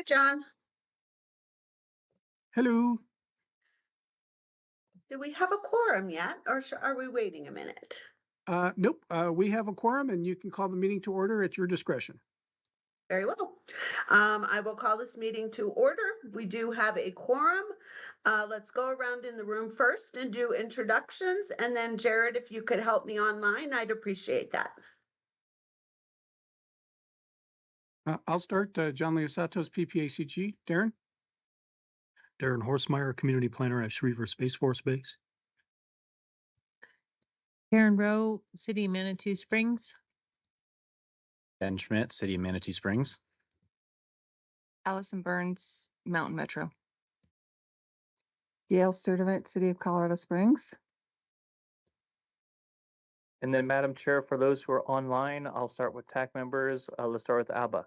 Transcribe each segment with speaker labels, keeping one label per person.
Speaker 1: Hey, John.
Speaker 2: Hello.
Speaker 1: Do we have a quorum yet, or are we waiting a minute?
Speaker 2: Nope, we have a quorum and you can call the meeting to order at your discretion.
Speaker 1: Very well. I will call this meeting to order. We do have a quorum. Let's go around in the room first and do introductions. And then Jared, if you could help me online, I'd appreciate that.
Speaker 2: I'll start. John Leosatos, PPACG. Darren?
Speaker 3: Darren Horsemeyer, Community Planner at Schriever Space Force Base.
Speaker 4: Karen Rowe, City of Manitou Springs.
Speaker 5: Ben Schmidt, City of Manitou Springs.
Speaker 6: Allison Burns, Mountain Metro.
Speaker 7: Gail Sturdivant, City of Colorado Springs.
Speaker 8: And then, Madam Chair, for those who are online, I'll start with TAC members. Let's start with Abba.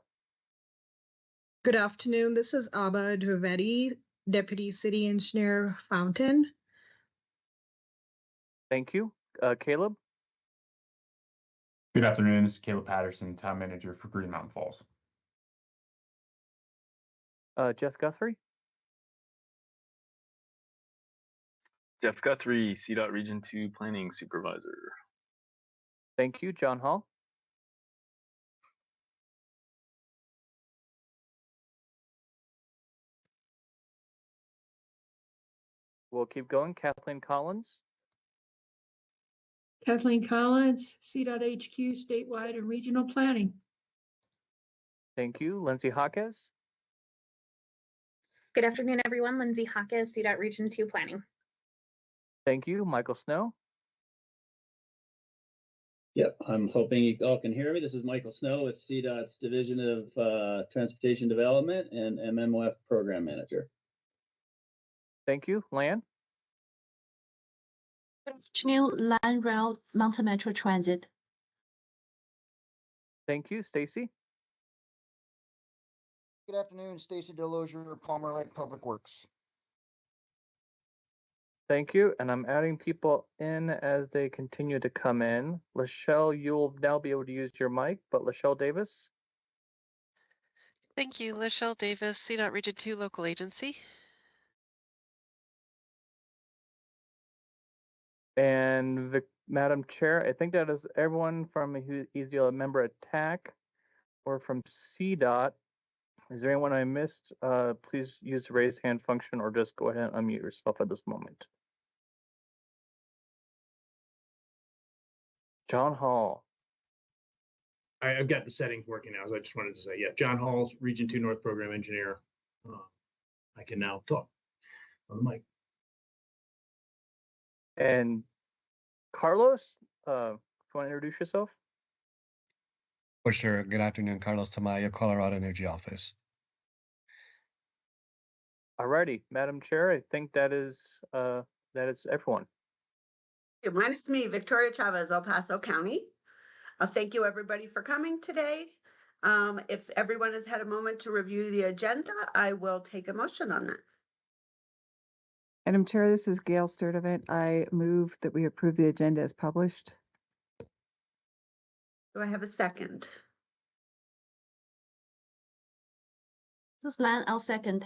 Speaker 9: Good afternoon. This is Abba Dravetti, Deputy City Engineer, Fountain.
Speaker 8: Thank you. Caleb?
Speaker 10: Good afternoon. This is Caleb Patterson, Town Manager for Green Mountain Falls.
Speaker 8: Jeff Guthrie?
Speaker 11: Jeff Guthrie, CDOT Region 2 Planning Supervisor.
Speaker 8: Thank you. John Hall? We'll keep going. Kathleen Collins?
Speaker 12: Kathleen Collins, CDOT HQ, Statewide and Regional Planning.
Speaker 8: Thank you. Lindsay Hawkes?
Speaker 13: Good afternoon, everyone. Lindsay Hawkes, CDOT Region 2 Planning.
Speaker 8: Thank you. Michael Snow?
Speaker 14: Yep, I'm hoping you all can hear me. This is Michael Snow with CDOT's Division of Transportation Development and MMOF Program Manager.
Speaker 8: Thank you. Lan?
Speaker 15: Good afternoon, Land Rail Mountain Metro Transit.
Speaker 8: Thank you. Stacy?
Speaker 16: Good afternoon, Stacy Delozier, Palmer Lake Public Works.
Speaker 8: Thank you. And I'm adding people in as they continue to come in. Lachelle, you'll now be able to use your mic, but Lachelle Davis?
Speaker 17: Thank you. Lachelle Davis, CDOT Region 2 Local Agency.
Speaker 8: And Madam Chair, I think that is everyone from who's either a member at TAC or from CDOT. Is there anyone I missed? Please use the raise hand function or just go ahead and unmute yourself at this moment. John Hall.
Speaker 18: I've got the settings working now, so I just wanted to say, yeah, John Hall, Region 2 North Program Engineer. I can now talk on the mic.
Speaker 8: And Carlos, if you want to introduce yourself?
Speaker 19: For sure. Good afternoon, Carlos Tamayo, Colorado Energy Office.
Speaker 8: Alrighty, Madam Chair, I think that is everyone.
Speaker 1: Minus me, Victoria Chavez, El Paso County. Thank you, everybody, for coming today. If everyone has had a moment to review the agenda, I will take a motion on that.
Speaker 7: Madam Chair, this is Gail Sturdivant. I move that we approve the agenda as published.
Speaker 1: Do I have a second?
Speaker 15: This is Lan. I'll second.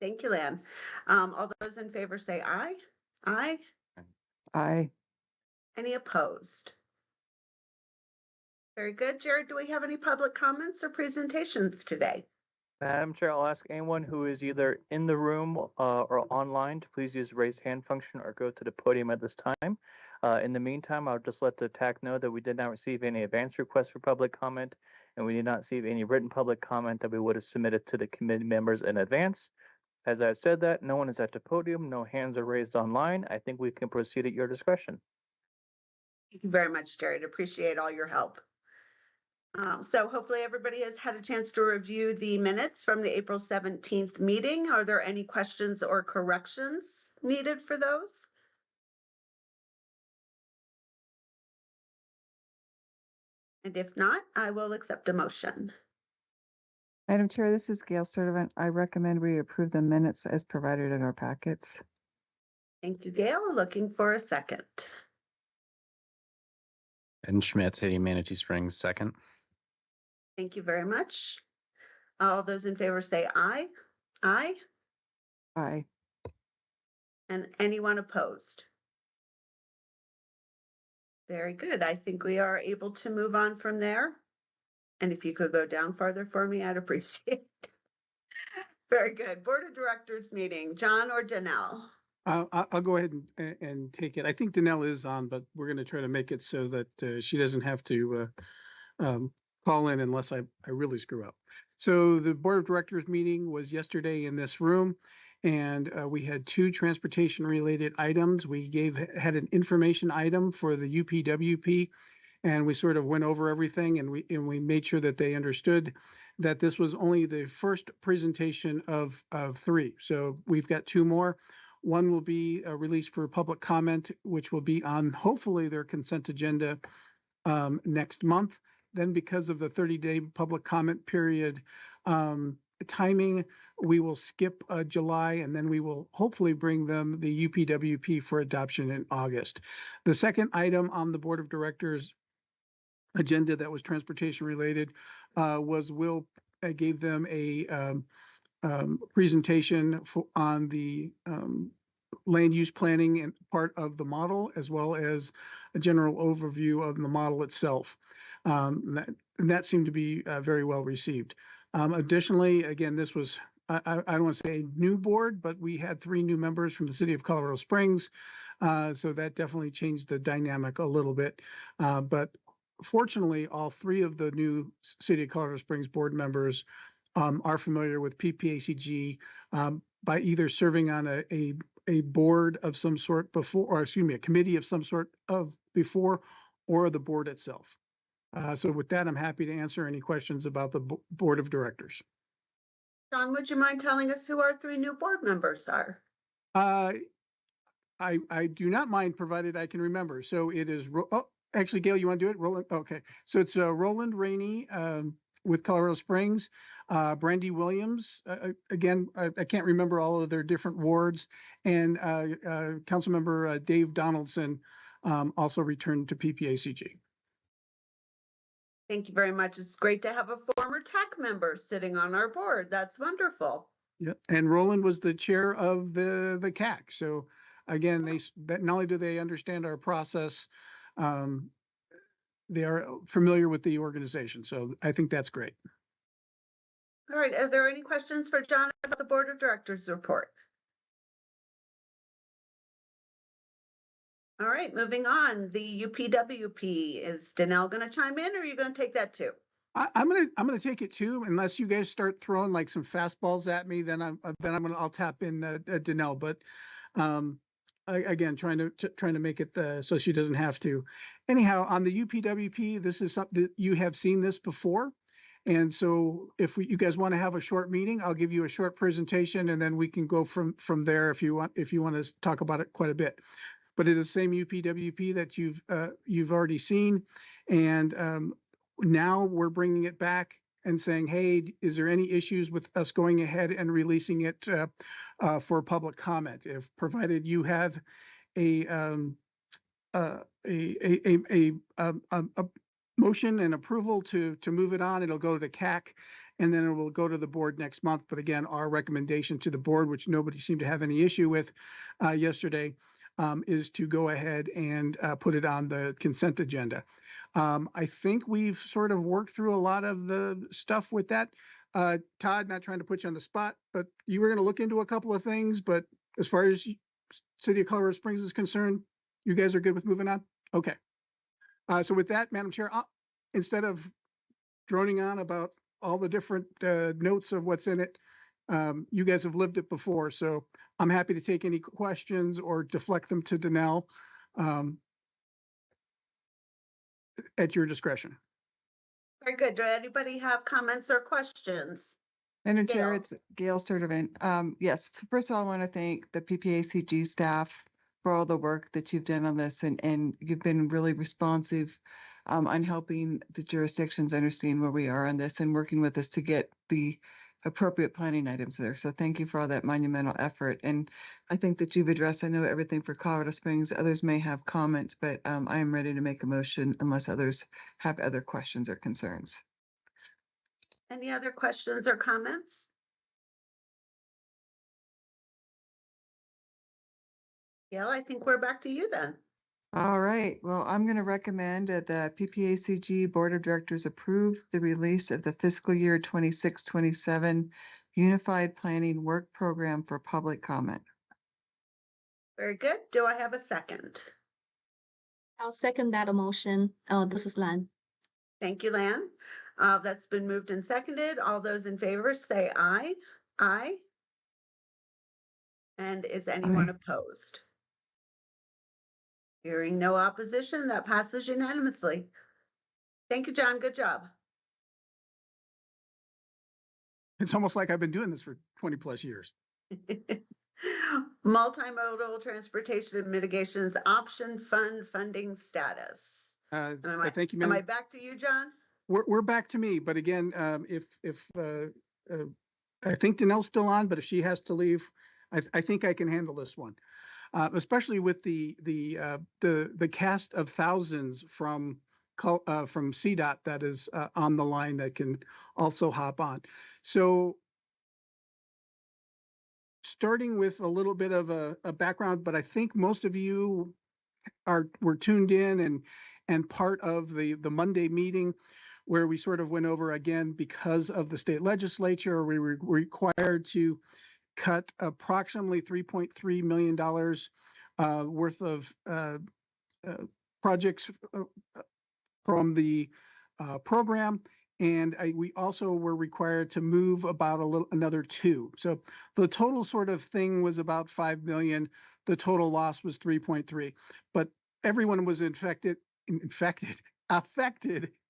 Speaker 1: Thank you, Lan. All those in favor say aye. Aye.
Speaker 7: Aye.
Speaker 1: Any opposed? Very good. Jared, do we have any public comments or presentations today?
Speaker 8: Madam Chair, I'll ask anyone who is either in the room or online to please use the raise hand function or go to the podium at this time. In the meantime, I'll just let the TAC know that we did not receive any advance requests for public comment, and we did not receive any written public comment that we would have submitted to the committee members in advance. As I've said that, no one is at the podium, no hands are raised online. I think we can proceed at your discretion.
Speaker 1: Thank you very much, Jared. Appreciate all your help. So hopefully everybody has had a chance to review the minutes from the April 17th meeting. Are there any questions or corrections needed for those? And if not, I will accept a motion.
Speaker 7: Madam Chair, this is Gail Sturdivant. I recommend we approve the minutes as provided in our packets.
Speaker 1: Thank you, Gail. Looking for a second.
Speaker 5: Ben Schmidt, City of Manitou Springs, second.
Speaker 1: Thank you very much. All those in favor say aye. Aye.
Speaker 7: Aye.
Speaker 1: And anyone opposed? Very good. I think we are able to move on from there. And if you could go down farther for me, I'd appreciate it. Very good. Board of Directors meeting, John or Danelle?
Speaker 2: I'll go ahead and take it. I think Danelle is on, but we're going to try to make it so that she doesn't have to call in unless I really screw up. So the Board of Directors meeting was yesterday in this room, and we had 2 transportation-related items. We had an information item for the UPWP, and we sort of went over everything, and we made sure that they understood that this was only the first presentation of 3. So we've got 2 more. One will be released for public comment, which will be on hopefully their consent agenda next month. Then, because of the 30-day public comment period timing, we will skip July, and then we will hopefully bring them the UPWP for adoption in August. The second item on the Board of Directors agenda that was transportation related was Will gave them a presentation on the land use planning and part of the model, as well as a general overview of the model itself. That seemed to be very well received. Additionally, again, this was, I don't want to say a new board, but we had 3 new members from the city of Colorado Springs. So that definitely changed the dynamic a little bit. But fortunately, all 3 of the new city of Colorado Springs board members are familiar with PPACG by either serving on a board of some sort before, or excuse me, a committee of some sort of before, or the board itself. So with that, I'm happy to answer any questions about the board of directors.
Speaker 1: John, would you mind telling us who our 3 new board members are?
Speaker 2: I do not mind, provided I can remember. So it is, actually, Gail, you want to do it? Roland, okay. So it's Roland Rainey with Colorado Springs, Brandy Williams, again, I can't remember all of their different wards, and Councilmember Dave Donaldson also returned to PPACG.
Speaker 1: Thank you very much. It's great to have a former TAC member sitting on our board. That's wonderful.
Speaker 2: Yeah, and Roland was the chair of the CAC. So again, not only do they understand our process, they are familiar with the organization. So I think that's great.
Speaker 1: All right. Are there any questions for John about the Board of Directors report? All right, moving on. The UPWP, is Danelle going to chime in, or are you going to take that too?
Speaker 2: I'm gonna take it too, unless you guys start throwing like some fastballs at me. Then I'll tap in Danelle. But again, trying to make it so she doesn't have to. Anyhow, on the UPWP, this is something that you have seen this before. And so if you guys want to have a short meeting, I'll give you a short presentation, and then we can go from there if you want to talk about it quite a bit. But it is the same UPWP that you've already seen, and now we're bringing it back and saying, hey, is there any issues with us going ahead and releasing it for public comment? If provided you have a motion and approval to move it on, it'll go to CAC, and then it will go to the board next month. But again, our recommendation to the board, which nobody seemed to have any issue with yesterday, is to go ahead and put it on the consent agenda. I think we've sort of worked through a lot of the stuff with that. Todd, not trying to put you on the spot, but you were going to look into a couple of things. But as far as City of Colorado Springs is concerned, you guys are good with moving on? Okay. So with that, Madam Chair, instead of droning on about all the different notes of what's in it, you guys have lived it before, so I'm happy to take any questions or deflect them to Danelle at your discretion.
Speaker 1: Very good. Do anybody have comments or questions?
Speaker 7: Madam
Speaker 1: Gail.
Speaker 7: Chair, it's Gail Sturdivant. Yes, first of all, I want to thank the PPACG staff for all the work that you've done on this, and you've been really responsive on helping the jurisdictions understand where we are on this and working with us to get the appropriate planning items there. So thank you for all that monumental effort. And I think that you've addressed, I know everything for Colorado Springs. Others may have comments, but I am ready to make a motion unless others have other questions or concerns.
Speaker 1: Any other questions or comments? Gail, I think we're back to you then.
Speaker 7: All right, well, I'm going to recommend that the PPACG Board of Directors approve the release of the fiscal year 26-27 Unified Planning Work Program for public comment.
Speaker 1: Very good. Do I have a second?
Speaker 15: I'll second that motion. This is Lan.
Speaker 1: Thank you, Lan. That's been moved and seconded. All those in favor say aye. Aye. And is anyone opposed? Hearing no opposition, that passes unanimously. Thank you, John. Good job.
Speaker 2: It's almost like I've been doing this for 20 plus years.
Speaker 1: Multimodal Transportation and Mitigations Option Fund funding status.
Speaker 2: Thank you,
Speaker 1: Am I
Speaker 2: ma'am.
Speaker 1: back to you, John?
Speaker 2: We're back to me, but again, if I think Danelle's still on, but if she has to leave, I think I can handle this one, especially with the cast of thousands from CDOT that is on the line that can also hop on. So starting with a little bit of a background, but I think most of you were tuned in and part of the Monday meeting where we sort of went over again, because of the state legislature, we were required to cut approximately $3.3 million worth of projects from the program. And we also were required to move about another 2. So the total sort of thing was about 5 million. The total loss was 3.3. But everyone was affected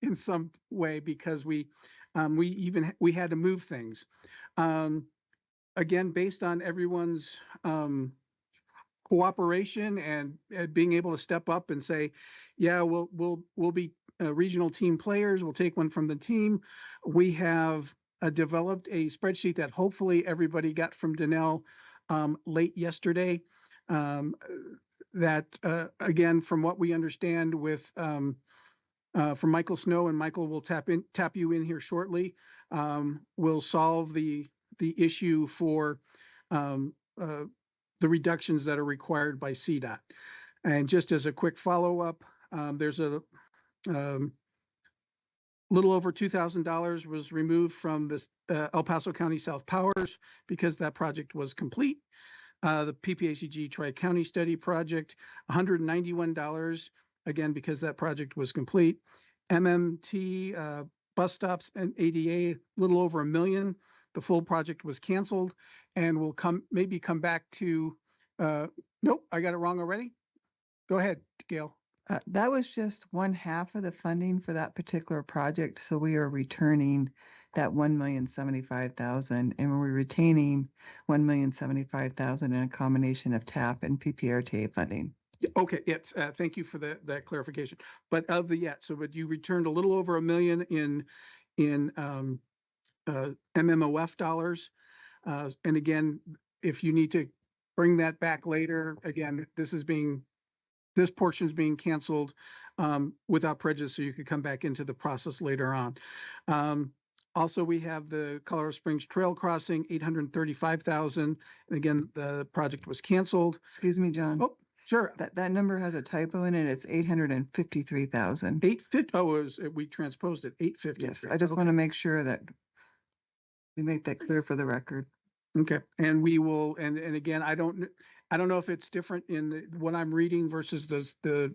Speaker 2: in some way because we had to move things. Again, based on everyone's cooperation and being able to step up and say, yeah, we'll be regional team players. We'll take one from the team. We have developed a spreadsheet that hopefully everybody got from Danelle late yesterday. That again, from what we understand with from Michael Snow, and Michael will tap you in here shortly, will solve the issue for the reductions that are required by CDOT. And just as a quick follow-up, there's a little over $2,000 was removed from this El Paso County South Powers because that project was complete. The PPACG Tri-County Study Project, $191, again, because that project was complete. MMT bus stops and ADA, a little over $1 million. The full project was canceled and will maybe come back to, nope, I got it wrong already. Go ahead, Gail.
Speaker 7: That was just 1/2 of the funding for that particular project. So we are returning that $1,075,000, and we're retaining $1,075,000 in a combination of TAP and PPRTA funding.
Speaker 2: Okay, yes, thank you for that clarification. But but you returned a little over $1 million in MMOF dollars. And again, if you need to bring that back later, again, this portion is being canceled without prejudice, so you could come back into the process later on. Also, we have the Colorado Springs Trail Crossing, $835,000. And again, the project was canceled.
Speaker 7: Excuse me, John.
Speaker 2: Oh, sure.
Speaker 7: That number has a typo in it. It's 853,000.
Speaker 2: 850. Oh, we transposed it. 850.
Speaker 7: Yes, I just want to make sure that we make that clear for the record.
Speaker 2: Okay, and we will. And again, I don't know if it's different in what I'm reading versus the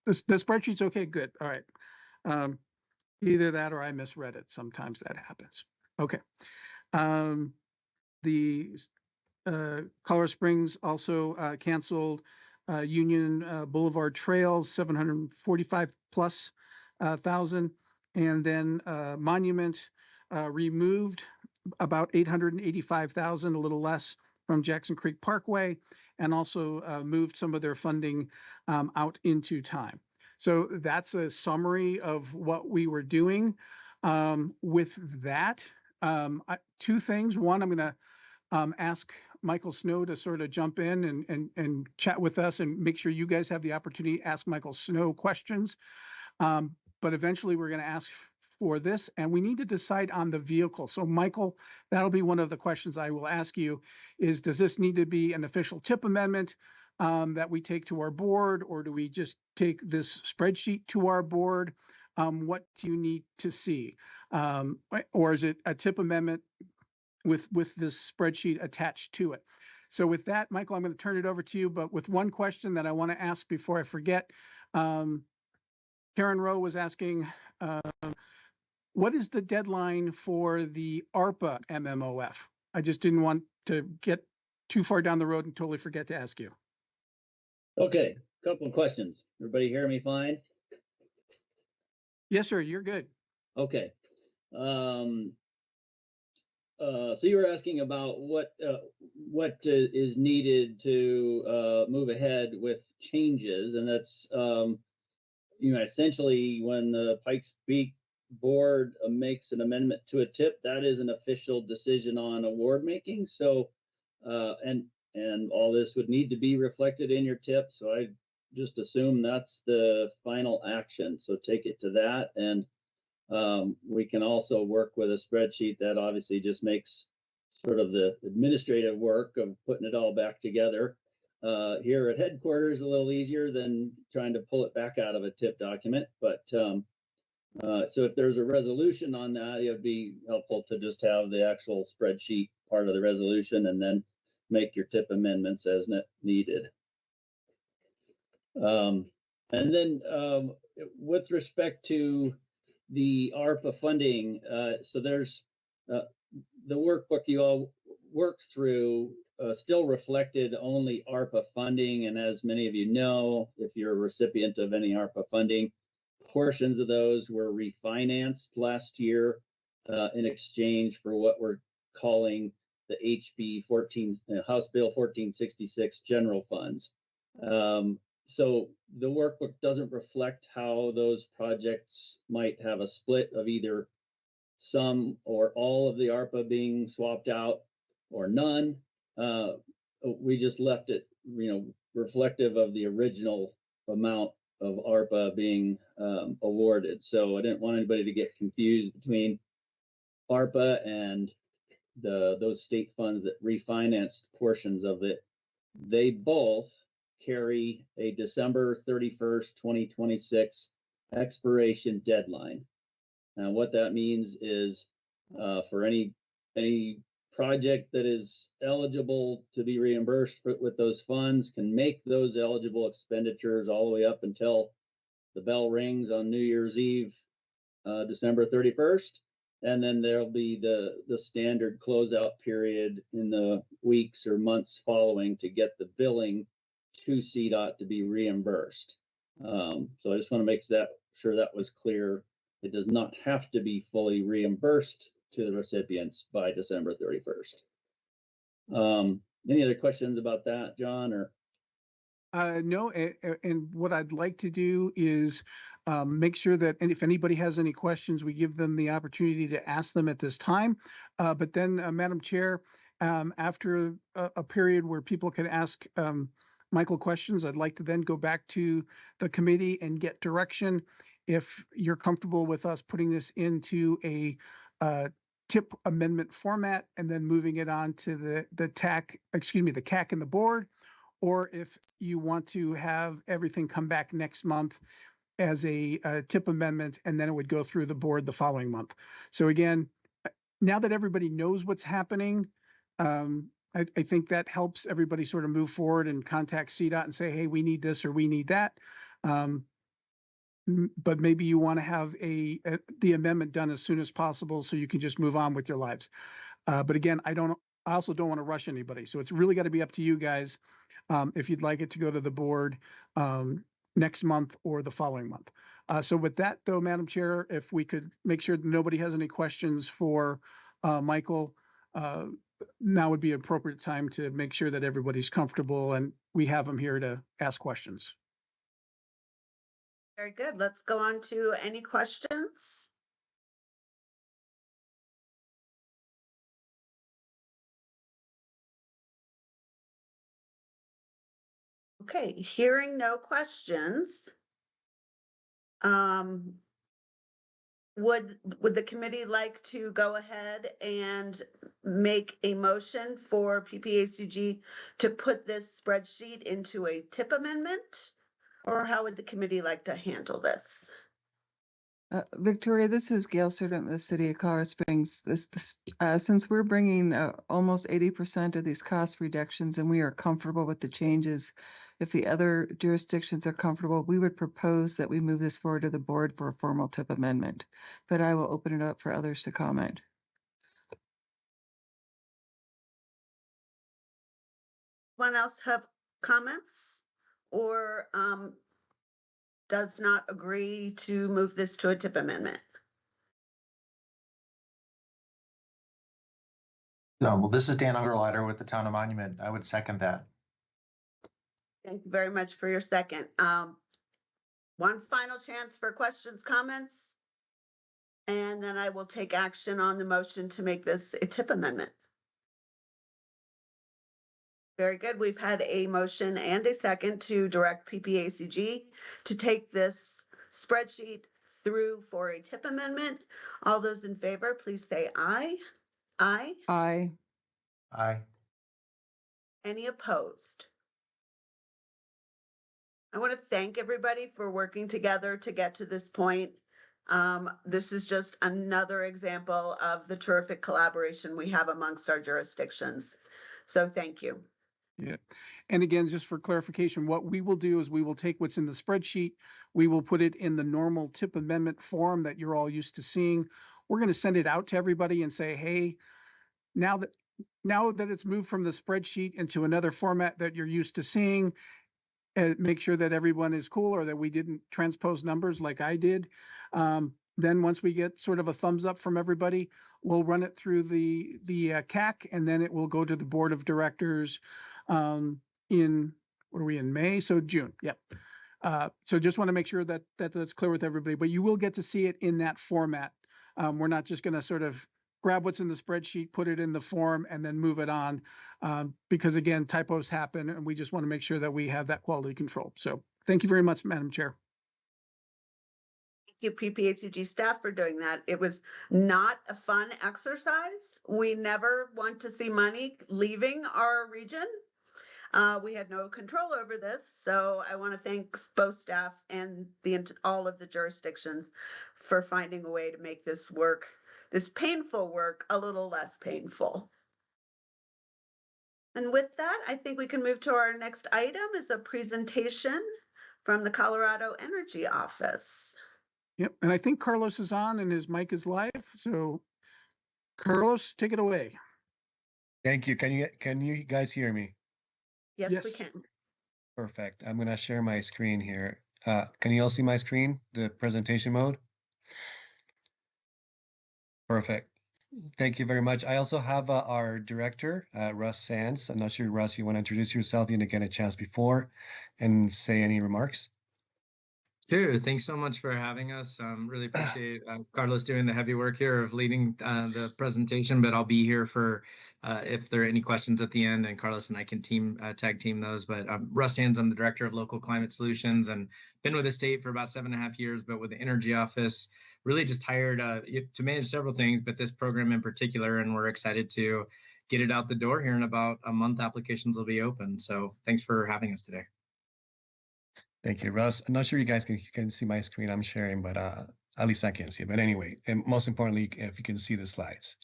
Speaker 2: spreadsheet's okay. Good. All right. Either that or I misread it. Sometimes that happens. Okay. The Colorado Springs also canceled Union Boulevard Trails, 745 plus thousand, and then Monument removed about 885,000, a little less, from Jackson Creek Parkway, and also moved some of their funding out into time. So that's a summary of what we were doing. With that, 2 things. One, I'm going to ask Michael Snow to sort of jump in and chat with us and make sure you guys have the opportunity to ask Michael Snow questions. But eventually we're going to ask for this, and we need to decide on the vehicle. So Michael, that'll be one of the questions I will ask you is, does this need to be an official tip amendment that we take to our board, or do we just take this spreadsheet to our board? What do you need to see? Or is it a tip amendment with this spreadsheet attached to it? So with that, Michael, I'm going to turn it over to you, but with one question that I want to ask before I forget. Karen Rowe was asking, what is the deadline for the ARPA MMOF? I just didn't want to get too far down the road and totally forget to ask you.
Speaker 14: Okay, couple of questions. Everybody hear me fine?
Speaker 2: Yes, sir, you're good.
Speaker 14: Okay. So you were asking about what is needed to move ahead with changes, and that's essentially when the Pikes Peak board makes an amendment to a tip, that is an official decision on award making. So and all this would need to be reflected in your tip. So I just assume that's the final action. So take it to that, and we can also work with a spreadsheet that obviously just makes sort of the administrative work of putting it all back together. Here at headquarters, a little easier than trying to pull it back out of a tip document. But so if there's a resolution on that, it would be helpful to just have the actual spreadsheet part of the resolution and then make your tip amendments as needed. And then with respect to the ARPA funding, so there's the workbook you all worked through still reflected only ARPA funding. And as many of you know, if you're a recipient of any ARPA funding, portions of those were refinanced last year in exchange for what we're calling the HB 14, House Bill 1466 general funds. So the workbook doesn't reflect how those projects might have a split of either some or all of the ARPA being swapped out or none. We just left it, reflective of the original amount of ARPA being awarded. So I didn't want anybody to get confused between ARPA and those state funds that refinanced portions of it. They both carry a December 31st, 2026 expiration deadline. Now, what that means is for any project that is eligible to be reimbursed with those funds can make those eligible expenditures all the way up until the bell rings on New Year's Eve, December 31st. And then there'll be the standard closeout period in the weeks or months following to get the billing to CDOT to be reimbursed. So I just want to make sure that was clear. It does not have to be fully reimbursed to the recipients by December 31st. Any other questions about that, John? Or
Speaker 2: No, and what I'd like to do is make sure that, and if anybody has any questions, we give them the opportunity to ask them at this time. But then, Madam Chair, after a period where people can ask Michael questions, I'd like to then go back to the committee and get direction. If you're comfortable with us putting this into a tip amendment format and then moving it on to the CAC and the board, or if you want to have everything come back next month as a tip amendment, and then it would go through the board the following month. So again, now that everybody knows what's happening, I think that helps everybody sort of move forward and contact CDOT and say, hey, we need this or we need that. But maybe you want to have the amendment done as soon as possible so you can just move on with your lives. But again, I also don't want to rush anybody. So it's really got to be up to you guys if you'd like it to go to the board next month or the following month. So with that, though, Madam Chair, if we could make sure that nobody has any questions for Michael, now would be an appropriate time to make sure that everybody's comfortable and we have them here to ask questions.
Speaker 1: Very good. Let's go on to any questions. Okay, hearing no questions. would the committee like to go ahead and make a motion for PPACG to put this spreadsheet into a tip amendment? Or how would the committee like to handle this?
Speaker 7: Victoria, this is Gail Student with the City of Colorado Springs. Since we're bringing almost 80% of these cost reductions and we are comfortable with the changes, if the other jurisdictions are comfortable, we would propose that we move this forward to the board for a formal tip amendment. But I will open it up for others to comment.
Speaker 1: Anyone else have comments or does not agree to move this to a tip amendment?
Speaker 20: No, well, this is Dan Ungerleider with the Town of Monument. I would second that.
Speaker 1: Thank you very much for your second. One final chance for questions, comments, and then I will take action on the motion to make this a tip amendment. Very good. We've had a motion and a second to direct PPACG to take this spreadsheet through for a tip amendment. All those in favor, please say aye. Aye.
Speaker 7: Aye.
Speaker 20: Aye.
Speaker 1: Any opposed? I want to thank everybody for working together to get to this point. This is just another example of the terrific collaboration we have amongst our jurisdictions. So thank you.
Speaker 2: Yeah. And again, just for clarification, what we will do is we will take what's in the spreadsheet, we will put it in the normal tip amendment form that you're all used to seeing. We're going to send it out to everybody and say, hey, now that it's moved from the spreadsheet into another format that you're used to seeing, make sure that everyone is cool or that we didn't transpose numbers like I did. Then once we get sort of a thumbs up from everybody, we'll run it through the CAC, and then it will go to the board of directors in, what are we in May? So June. Yep. So just want to make sure that that's clear with everybody, but you will get to see it in that format. We're not just going to sort of grab what's in the spreadsheet, put it in the form, and then move it on. Because again, typos happen, and we just want to make sure that we have that quality control. So thank you very much, Madam Chair.
Speaker 1: Thank you, PPACG staff, for doing that. It was not a fun exercise. We never want to see money leaving our region. We had no control over this, so I want to thank both staff and all of the jurisdictions for finding a way to make this work, this painful work, a little less painful. And with that, I think we can move to our next item, is a presentation from the Colorado Energy Office.
Speaker 2: Yep, and I think Carlos is on and his mic is live. So Carlos, take it away.
Speaker 19: Thank you. Can you guys hear me?
Speaker 1: Yes, we can.
Speaker 19: Perfect. I'm gonna share my screen here. Can you all see my screen, the presentation mode? Perfect. Thank you very much. I also have our director, Russ Sands. I'm not sure, Russ, you want to introduce yourself? You didn't get a chance before and say any remarks?
Speaker 21: Sure. Thanks so much for having us. Really appreciate Carlos doing the heavy work here of leading the presentation, but I'll be here for if there are any questions at the end, and Carlos and I can tag team those. But Russ Sands, I'm the Director of Local Climate Solutions and been with the state for about 7.5 years, but with the Energy Office, really just hired to manage several things, but this program in particular, and we're excited to get it out the door here in about a month. Applications will be open. So thanks for having us today.
Speaker 19: Thank you, Russ. I'm not sure you guys can see my screen. I'm sharing, but at least I can see it. But anyway, and most importantly, if you can see the slides.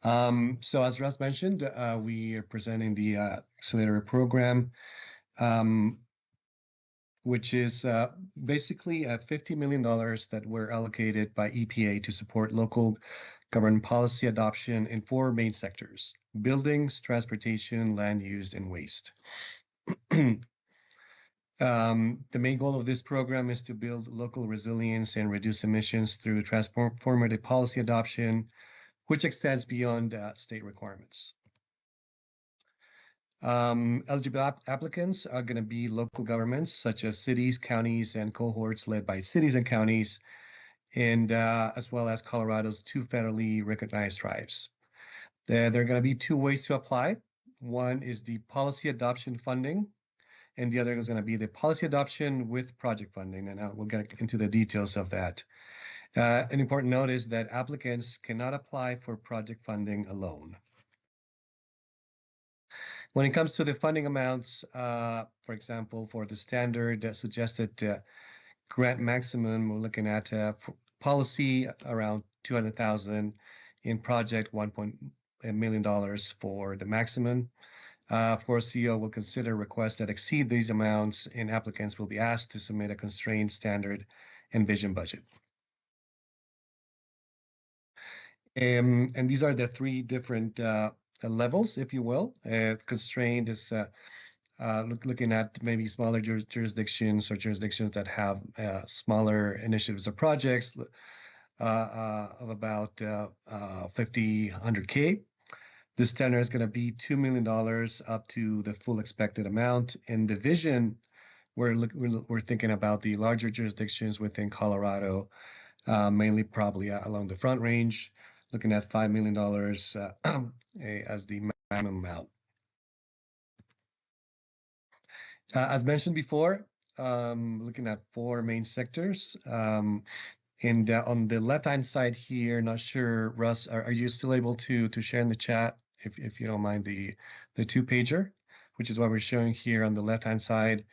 Speaker 19: So as Russ mentioned, we are presenting the accelerator program, which is basically $50 million that were allocated by EPA to support local government policy adoption in 4 main sectors: buildings, transportation, land use, and waste. The main goal of this program is to build local resilience and reduce emissions through transformative policy adoption, which extends beyond state requirements. Eligible applicants are going to be local governments such as cities, counties, and cohorts led by cities and counties, and as well as Colorado's 2 federally recognized tribes. There are going to be 2 ways to apply. One is the policy adoption funding, and the other is going to be the policy adoption with project funding, and we'll get into the details of that. An important note is that applicants cannot apply for project funding alone. When it comes to the funding amounts, for example, for the standard suggested grant maximum, we're looking at for policy around 200,000, in project $1 million for the maximum. Of course, CEO will consider requests that exceed these amounts, and applicants will be asked to submit a constrained standard and vision budget. And these are the three different levels, if you will. Constrained is looking at maybe smaller jurisdictions or jurisdictions that have smaller initiatives or projects of about 100K. The standard is going to be $2 million up to the full expected amount. In the vision, we're thinking about the larger jurisdictions within Colorado, mainly probably along the Front Range, looking at $5 million as the maximum amount. As mentioned before, looking at 4 main sectors. And on the left-hand side here, not sure, Russ, are you still able to share in the chat, if you don't mind, the 2-pager, which is what we're showing here on the left-hand side.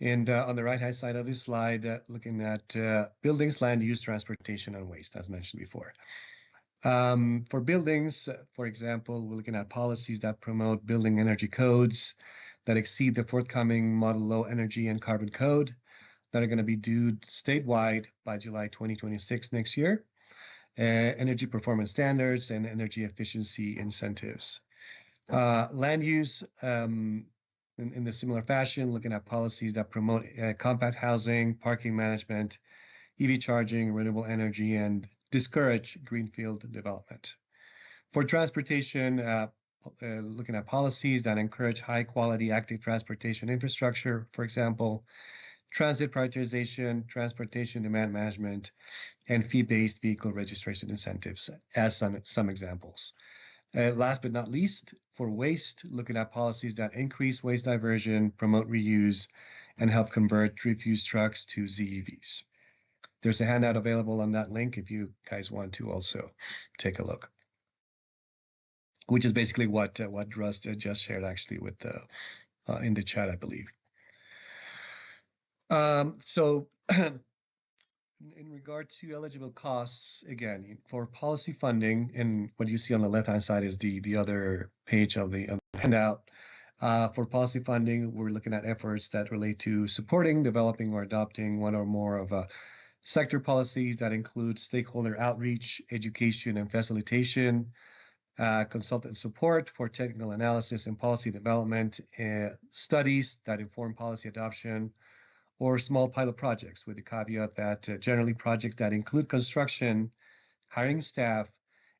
Speaker 19: And on the right-hand side of this slide, looking at buildings, land use, transportation, and waste, as mentioned before. For buildings, for example, we're looking at policies that promote building energy codes that exceed the forthcoming Model Low Energy and Carbon Code that are going to be due statewide by July 2026 next year. Energy performance standards and energy efficiency incentives. Land use, in the similar fashion, looking at policies that promote compact housing, parking management, EV charging, renewable energy, and discourage greenfield development. For transportation, looking at policies that encourage high-quality active transportation infrastructure, for example, transit prioritization, transportation demand management, and fee-based vehicle registration incentives, as some examples. Last but not least, for waste, looking at policies that increase waste diversion, promote reuse, and help convert refuse trucks to ZEVs. There's a handout available on that link if you guys want to also take a look, which is basically what Russ just shared actually with in the chat, I believe. So in regard to eligible costs, again, for policy funding, and what you see on the left-hand side is the other page of the handout. For policy funding, we're looking at efforts that relate to supporting, developing, or adopting one or more of sector policies that include stakeholder outreach, education, and facilitation, consultant support for technical analysis and policy development, studies that inform policy adoption, or small pilot projects, with the caveat that generally projects that include construction, hiring staff,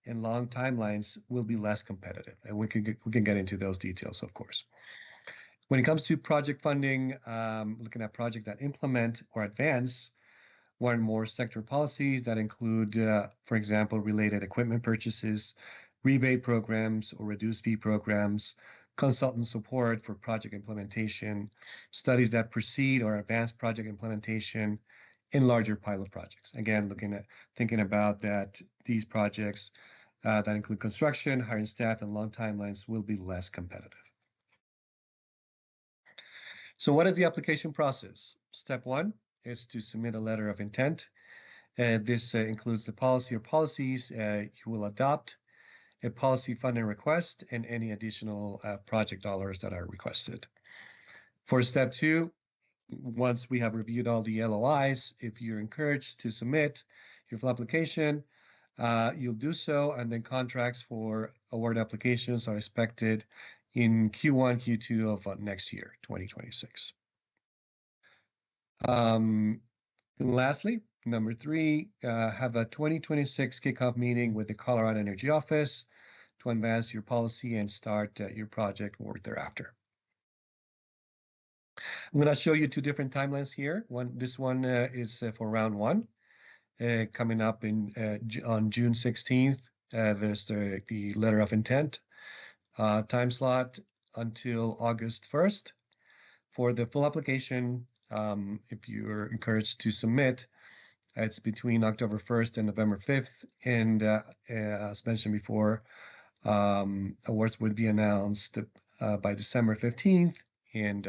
Speaker 19: and long timelines will be less competitive. And we can get into those details, of course. When it comes to project funding, looking at projects that implement or advance one or more sector policies that include, for example, related equipment purchases, rebate programs or reduced fee programs, consultant support for project implementation, studies that precede or advance project implementation, in larger pilot projects. Again, thinking about that these projects that include construction, hiring staff, and long timelines will be less competitive. So what is the application process? Step 1 is to submit a letter of intent. This includes the policy or policies you will adopt, a policy funding request, and any additional project dollars that are requested. For step 2, once we have reviewed all the LOIs, if you're encouraged to submit your full application, you'll do so, and then contracts for award applications are expected in Q1, Q2 of next year, 2026. And lastly, number 3, have a 2026 kickoff meeting with the Colorado Energy Office to advance your policy and start your project work thereafter. I'm going to show you 2 different timelines here. This one is for round 1, coming up on June 16th. There's the letter of intent time slot until August 1st. For the full application, if you're encouraged to submit, It's between October 1st and November 5th. And as mentioned before, awards would be announced by December 15th. And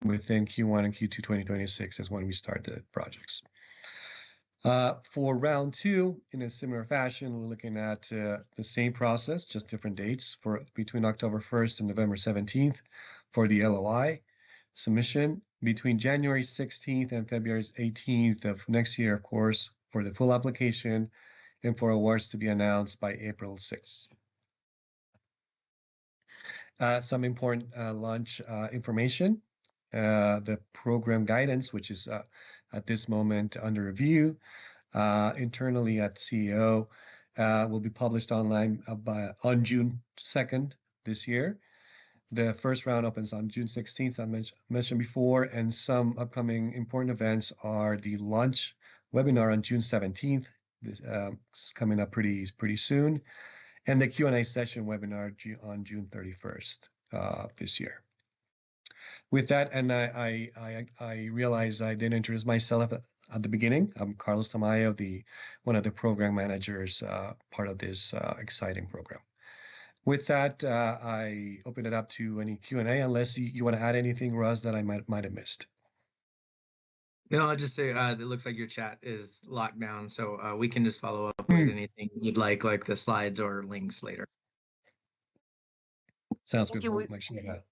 Speaker 19: within Q1 and Q2 2026 is when we start the projects. For round two, in a similar fashion, we're looking at the same process, just different dates for between October 1st and November 17th for the LOI submission, between January 16th and February 18th of next year, of course, for the full application, and for awards to be announced by April 6th. Some important launch information. The program guidance, which is at this moment under review internally at CEO, will be published online on June 2nd this year. The first round opens on June 16th, I mentioned before, and some upcoming important events are the launch webinar on June 17th. This is coming up pretty soon, and the Q&A session webinar on June 31st this year. With that, and I realize I didn't introduce myself at the beginning. I'm Carlos Tamayo, one of the program managers, part of this exciting program. With that, I open it up to any Q&A, unless you want to add anything, Russ, that I might have missed.
Speaker 21: No, I'll just say it looks like your chat is locked down, so we can just follow up with anything you'd like the slides or links later.
Speaker 19: Sounds
Speaker 1: Thank
Speaker 19: good.
Speaker 1: you.
Speaker 19: We'll make sure of that.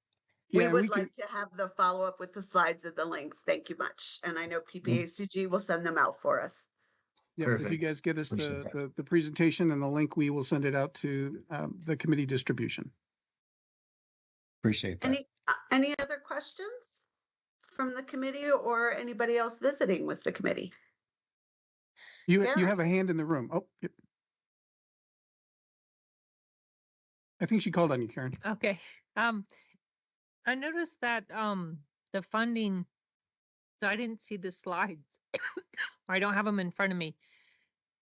Speaker 1: We
Speaker 2: Yeah,
Speaker 1: would
Speaker 2: we can,
Speaker 1: like to have the follow-up with the slides and the links. Thank you much. And I know PPACG will send them out for us.
Speaker 2: yeah, if you
Speaker 21: Perfect.
Speaker 2: guys get us
Speaker 19: Appreciate that.
Speaker 2: the presentation and the link, we will send it out to the committee distribution.
Speaker 19: Appreciate that.
Speaker 1: Any other questions from the committee or anybody else visiting with the committee?
Speaker 2: You
Speaker 1: Karen?
Speaker 2: have a hand in the room. Oh, yep. I think she called on you, Karen.
Speaker 4: Okay. I noticed that the funding, so I didn't see the slides. I don't have them in front of me.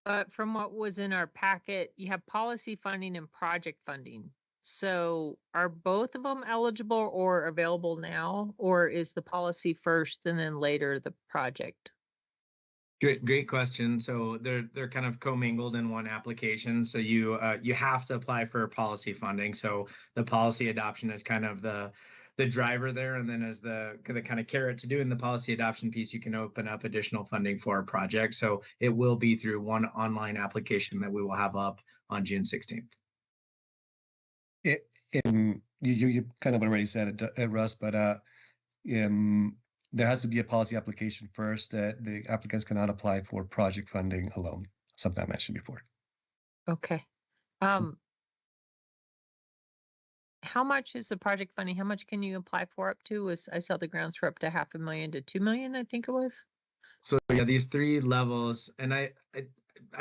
Speaker 4: But from what was in our packet, you have policy funding and project funding. So are both of them eligible or available now, or is the policy first and then later the project?
Speaker 21: Great question. So they're kind of commingled in one application. So you have to apply for policy funding. So the policy adoption is kind of the driver there, and then as the kind of carrot to doing the policy adoption piece, you can open up additional funding for a project. So it will be through one online application that we will have up on June 16th.
Speaker 19: You kind of already said it, Russ, but there has to be a policy application first. That the applicants cannot apply for project funding alone, something I mentioned before.
Speaker 4: Okay. How much is the project funding? How much can you apply for up to? I saw the grants for up to $500,000 to $2 million, I think it was.
Speaker 21: So yeah, these three levels, and I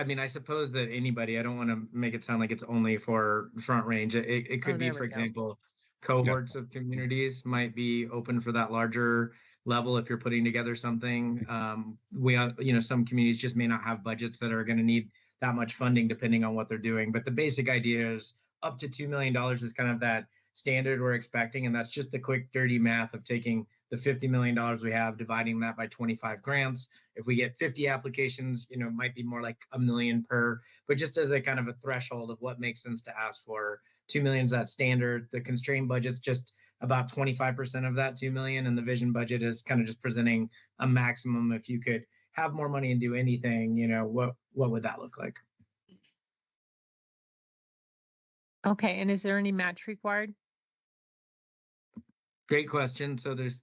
Speaker 21: mean, I suppose that anybody, I don't want to make it sound like it's only for Front Range. It could be, for example, cohorts of communities might be open for that larger level if you're putting together something. Some communities just may not have budgets that are going to need that much funding depending on what they're doing. But the basic idea is up to $2 million is kind of that standard we're expecting. And that's just the quick, dirty math of taking the $50 million we have, dividing that by 25 grants. If we get 50 applications, it might be more like $1 million per, but just as a kind of a threshold of what makes sense to ask for. 2 million is that standard. The constrained budget's just about 25% of that 2 million. And the vision budget is kind of just presenting a maximum. If you could have more money and do anything, what would that look like?
Speaker 4: Okay. And is there any match required?
Speaker 21: Great question. So there's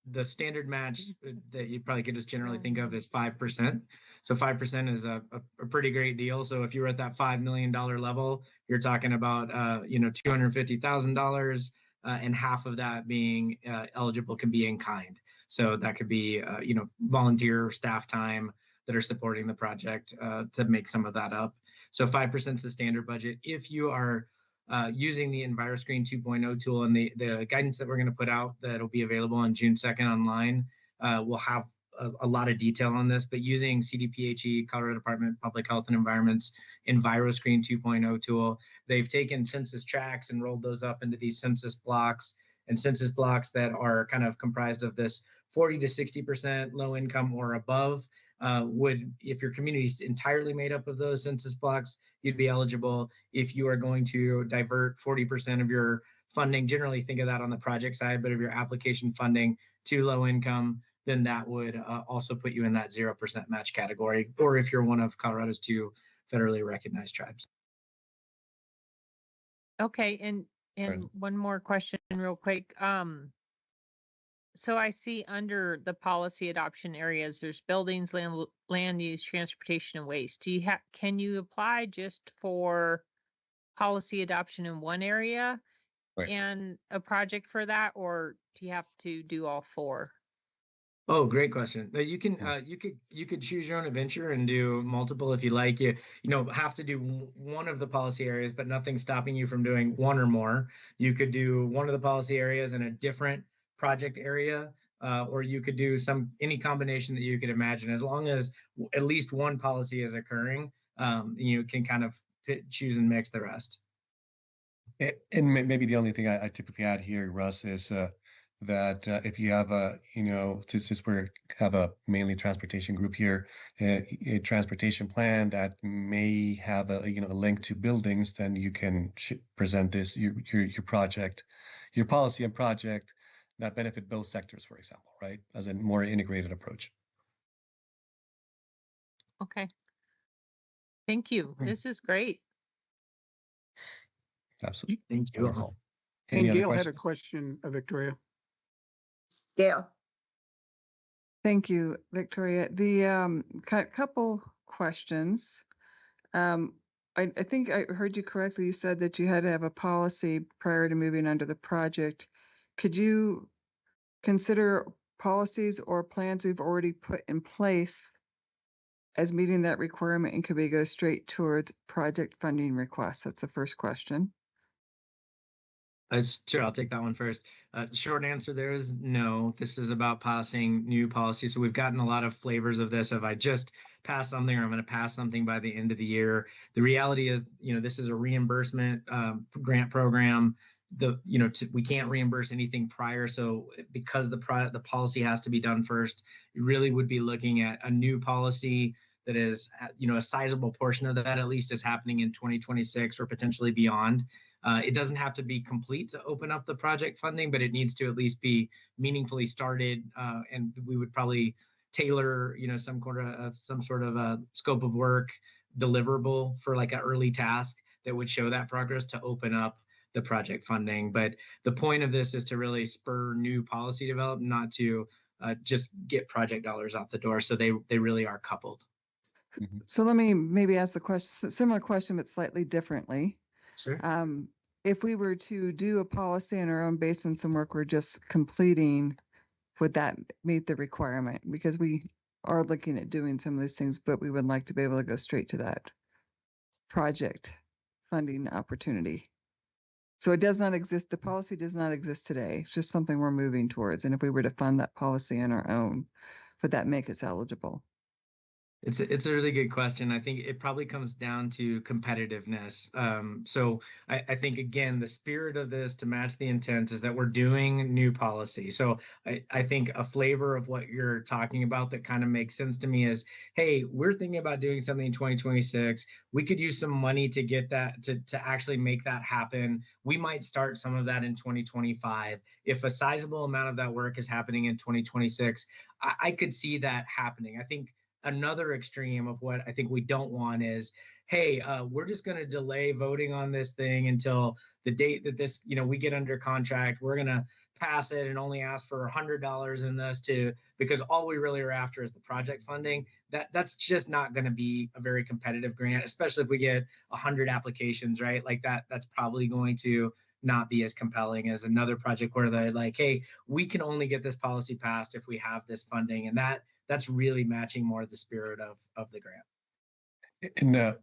Speaker 21: the standard match that you probably could just generally think of as 5%. So 5% is a pretty great deal. So if you were at that $5 million level, you're talking about $250,000, and half of that being eligible can be in kind. So that could be volunteer staff time that are supporting the project to make some of that up. So 5% is the standard budget. If you are using the EnviroScreen 2.0 tool and the guidance that we're going to put out that'll be available on June 2nd online, we'll have a lot of detail on this, but using CDPHE, Colorado Department of Public Health and Environment's EnviroScreen 2.0 tool, they've taken census tracts and rolled those up into these census blocks, and census blocks that are kind of comprised of this 40 to 60% low income or above. if your community is entirely made up of those census blocks, you'd be eligible. If you are going to divert 40% of your funding, generally think of that on the project side, but of your application funding to low income, then that would also put you in that 0% match category, or if you're one of Colorado's 2 federally recognized tribes.
Speaker 4: Okay, and one more question real quick. So I see under the policy adoption areas, there's buildings, land use, transportation, and waste. Can you apply just for policy adoption in one area and a project for that, or do you have to do all 4?
Speaker 21: Oh, great question. You can you could choose your own adventure and do multiple if you like. You have to do one of the policy areas, but nothing's stopping you from doing one or more. You could do one of the policy areas in a different project area, or you could do any combination that you could imagine. As long as at least one policy is occurring, you can kind of choose and mix the rest.
Speaker 19: And maybe the only thing I typically add here, Russ, is that if you have since we have a mainly transportation group here, a transportation plan that may have a link to buildings, then you can present this your project, your policy and project that benefit both sectors, for example, right? As a more integrated approach.
Speaker 4: Okay. Thank you. This is great.
Speaker 19: Absolutely.
Speaker 21: Thank you.
Speaker 19: Wonderful.
Speaker 2: And
Speaker 19: Any other
Speaker 2: Gail had a
Speaker 19: questions?
Speaker 2: question, Victoria.
Speaker 1: Gail.
Speaker 7: Thank you, Victoria. The couple questions. I think I heard you correctly. You said that you had to have a policy prior to moving under the project. Could you consider policies or plans we've already put in place as meeting that requirement, and could we go straight towards project funding requests? That's the first question.
Speaker 21: Sure, I'll take that one first. Short answer there is no. This is about passing new policy. So we've gotten a lot of flavors of this. If I just pass something, or I'm going to pass something by the end of the year. The reality is, this is a reimbursement grant program. We can't reimburse anything prior. So because the policy has to be done first, you really would be looking at a new policy that is, a sizable portion of that at least is happening in 2026 or potentially beyond. It doesn't have to be complete to open up the project funding, but it needs to at least be meaningfully started. And we would probably tailor, some sort of a scope of work deliverable for like an early task that would show that progress to open up the project funding. But the point of this is to really spur new policy development, not to just get project dollars out the door. So they really are coupled.
Speaker 7: So let me maybe ask the question, similar question, but slightly differently.
Speaker 21: Sure.
Speaker 7: If we were to do a policy on our own based on some work we're just completing, would that meet the requirement? Because we are looking at doing some of these things, but we would like to be able to go straight to that project funding opportunity. So it does not exist. The policy does not exist today. It's just something we're moving towards. And if we were to fund that policy on our own, would that make us eligible?
Speaker 21: It's a really good question. I think it probably comes down to competitiveness. So I think, again, the spirit of this, to match the intent, is that we're doing new policy. So I think a flavor of what you're talking about that kind of makes sense to me is, hey, we're thinking about doing something in 2026. We could use some money to get that, to actually make that happen. We might start some of that in 2025. If a sizable amount of that work is happening in 2026, I could see that happening. I think another extreme of what I think we don't want is, hey, we're just going to delay voting on this thing until the date that this, we get under contract. We're going to pass it and only ask for $100 in this because all we really are after is the project funding. That's just not going to be a very competitive grant, especially if we get 100 applications, right? Like that's probably going to not be as compelling as another project where they're like, hey, we can only get this policy passed if we have this funding. And that's really matching more the spirit of the grant.
Speaker 19: And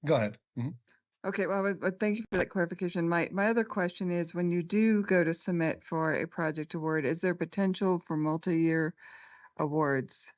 Speaker 19: go ahead. Mm-hmm.
Speaker 7: Okay, well, thank you for that clarification. My other question is, when you do go to submit for a project award, is there potential for multi-year awards?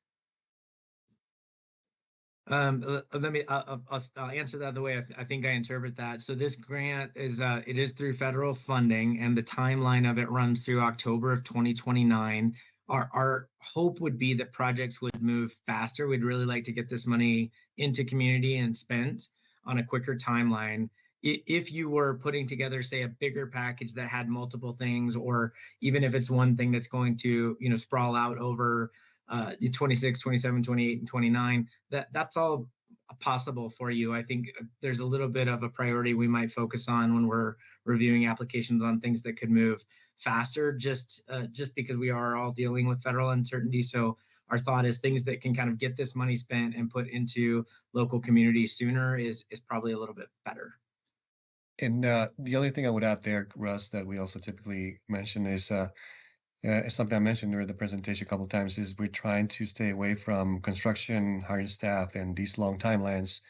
Speaker 21: I'll answer that the way I think I interpret that. So this grant is it is through federal funding, and the timeline of it runs through October of 2029. Our hope would be that projects would move faster. We'd really like to get this money into community and spent on a quicker timeline. If you were putting together, say, a bigger package that had multiple things, or even if it's one thing that's going to, sprawl out over 26, 27, 28, and 29, that's all possible for you. I think there's a little bit of a priority we might focus on when we're reviewing applications on things that could move faster, just because we are all dealing with federal uncertainty. So our thought is things that can kind of get this money spent and put into local communities sooner is probably a little bit better.
Speaker 19: And the only thing I would add there, Russ, that we also typically mention is something I mentioned during the presentation a couple of times, is we're trying to stay away from construction, hiring staff, and these long timelines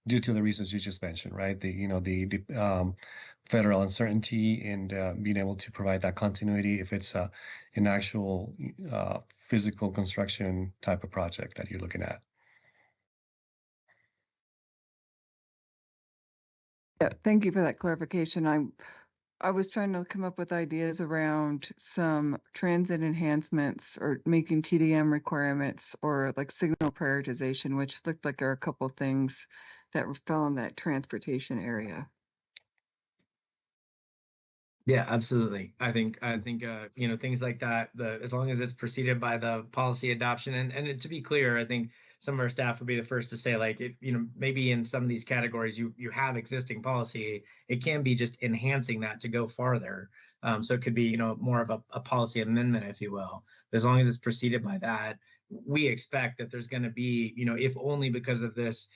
Speaker 19: due to the reasons you just mentioned, right? The federal uncertainty and being able to provide that continuity if it's an actual physical construction type of project that you're looking at.
Speaker 7: Yeah, thank you for that clarification. I was trying to come up with ideas around some transit enhancements or making TDM requirements or like signal prioritization, which looked like there are a couple of things that fell in that transportation area.
Speaker 21: Yeah, absolutely. I think things like that, as long as it's preceded by the policy adoption, and to be clear, I think some of our staff would be the first to say, like, maybe in some of these categories you have existing policy. It can be just enhancing that to go farther. So it could be more of a policy amendment, if you will. As long as it's preceded by that, we expect that there's going to be, if only because of this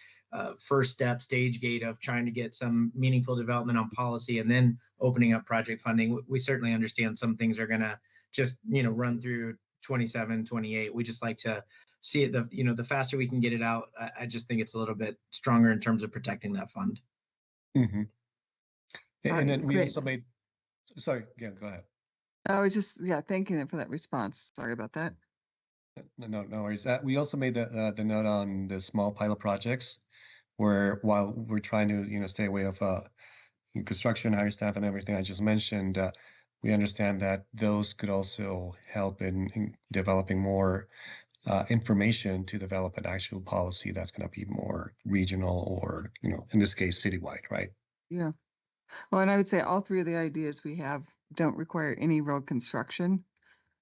Speaker 21: first step stage gate of trying to get some meaningful development on policy and then opening up project funding. We certainly understand some things are going to just, run through 27, 28. We just like to see it, the faster we can get it out. I just think it's a little bit stronger in terms of protecting that fund.
Speaker 19: Mm-hmm. And then we
Speaker 7: great.
Speaker 19: also made, sorry, yeah, go ahead.
Speaker 7: I was just, thanking them for that response. Sorry about that.
Speaker 19: No worries. We also made the note on the small pilot projects, where while we're trying to stay away of construction, hire staff, and everything I just mentioned, we understand that those could also help in developing more information to develop an actual policy that's going to be more regional or in this case citywide, right?
Speaker 7: Yeah. Well, and I would say all three of the ideas we have don't require any road construction,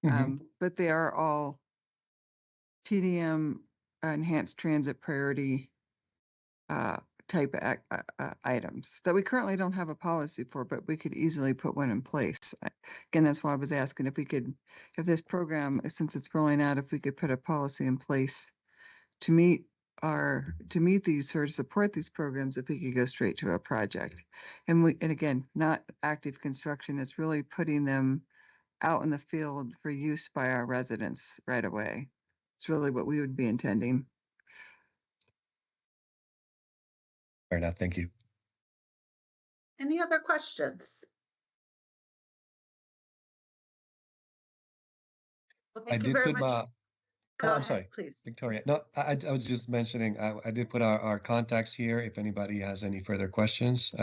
Speaker 7: but they are all TDM enhanced transit priority type items that we currently don't have a policy for, but we could easily put one in place. Again, that's why I was asking if this program, since it's rolling out, if we could put a policy in place to meet these or to support these programs, if we could go straight to a project. And again, not active construction, it's really putting them out in the field for use by our residents right away. It's really what we would be intending.
Speaker 19: Fair enough. Thank you.
Speaker 1: Any other questions? Well, thank you very much. Go
Speaker 19: I'm
Speaker 1: ahead,
Speaker 19: sorry,
Speaker 1: please.
Speaker 19: Victoria. No, I was just mentioning, I did put our contacts here. If anybody has any further questions,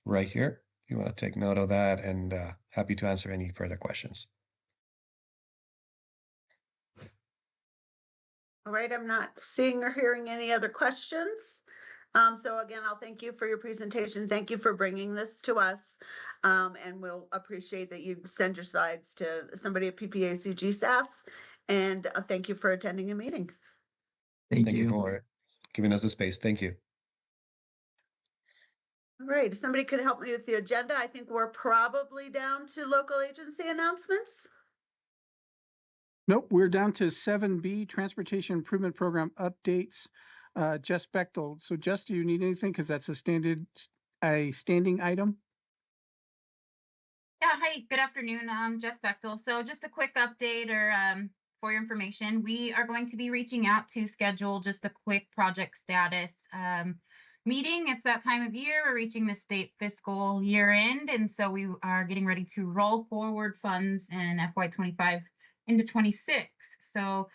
Speaker 19: right here, you want to take note of that, and happy to answer any further questions.
Speaker 1: All right, I'm not seeing or hearing any other questions. So again, I'll thank you for your presentation. Thank you for bringing this to us. And we'll appreciate that you send your slides to somebody at PPACG staff. And thank you for attending a meeting.
Speaker 21: Thank you
Speaker 19: for giving us the space. Thank you.
Speaker 1: All right, if somebody could help me with the agenda, I think we're probably down to local agency announcements.
Speaker 2: Nope, we're down to 7B, Transportation Improvement Program updates. Jess Bechtel. So Jess, do you need anything? Because that's a standing item.
Speaker 3: Yeah, hi, good afternoon. I'm Jess Bechtel. So just a quick update or for your information, we are going to be reaching out to schedule just a quick project status meeting. It's that time of year. We're reaching the state fiscal year end. And so we are getting ready to roll forward funds in FY25 into 26. So